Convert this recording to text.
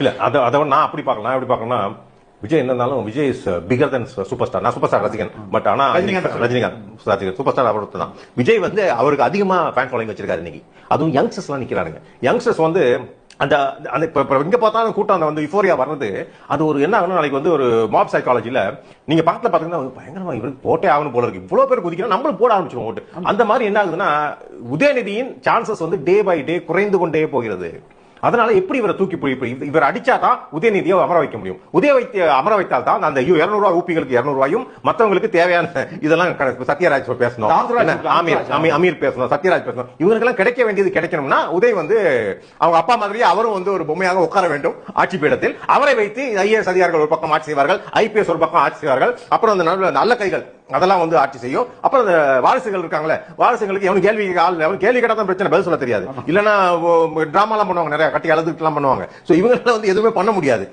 இல்ல அதை நான் அப்படி பார்க்கலாம். எப்படி பார்க்கணும்னா, விஜய் என்ன இருந்தாலும் Vijay is bigger then super star. நான் சூப்பர் ஸ்டார் ரசிகன், பட் ஆனா ரஜினிகாந்த் சூப்பர் ஸ்டார் அவருக்கு தான். விஜய் வந்து அவருக்கு அதிகமா ஃபேன் ஃபாலோயிங் வச்சிருக்காரு இன்னைக்கு. அதுவும் யங்ஸ்டர்ஸ் எல்லாம் நிக்கிறாருங்க. யங்ஸ்டர்ஸ் வந்து அந்த இங்க பார்த்தாலும் கூட்டம் வந்து யுஃபோரியா வர்றது, அது ஒரு என்ன ஆகணும், நாளைக்கு வந்து ஒரு மாப் சைக்காலஜில நீங்க பக்கத்துல பாத்தீங்கன்னா பயங்கரமா இவருக்கு போட்டே ஆகணும் போல இருக்கு, இவ்வளவு பேர் குதிக்கிறோம், நம்மளும் போட ஆரம்பிச்சிடும் ஓட்டு. அந்த மாதிரி என்ன ஆகுதுன்னா, உதயநிதியின் சான்சஸ் வந்து டே பை டே குறைந்து கொண்டே போகிறது. அதனால எப்படி இவரை தூக்கி இவர் அடிச்சாதான் உதயநிதியை அமர வைக்க முடியும். அமர வைத்தால் தான் அந்த 200 ரூபாய் ஊப்பிகளுக்கு 200 ரூபாயும் மற்றவங்களுக்கு தேவையான இதெல்லாம் சத்யராஜ் பேசணும், அமீர் பேசணும், சத்யராஜ் பேசணும். இவங்களுக்கெல்லாம் கிடைக்க வேண்டியது கிடைக்கணும்னா உதய் வந்து அவங்க அப்பா மாதிரியே அவரும் வந்து ஒரு பொம்மையாக உட்கார வேண்டும் ஆட்சி பீடத்தில். அவரை வைத்து ஐஏஎஸ் அதிகாரிகள் ஒரு பக்கம் ஆட்சி செய்வார்கள், ஐபிஎஸ் ஒரு பக்கம் ஆட்சி செய்வார்கள். அப்புறம் அந்த நல்ல கைகள் அதெல்லாம் வந்து ஆட்சி செய்யும். அப்புறம் அந்த வாரிசுகள் இருக்காங்களே, வாரிசுகளுக்கு எவனு கேள்வி கேட்டா தான் பிரச்சனை, பதில் சொல்ல தெரியாது. இல்லன்னா டிராமா எல்லாம் பண்ணுவாங்க, நிறைய கட்டி அழுதுலாம் பண்ணுவாங்க. சோ இவங்க வந்து எதுவுமே பண்ண முடியாது.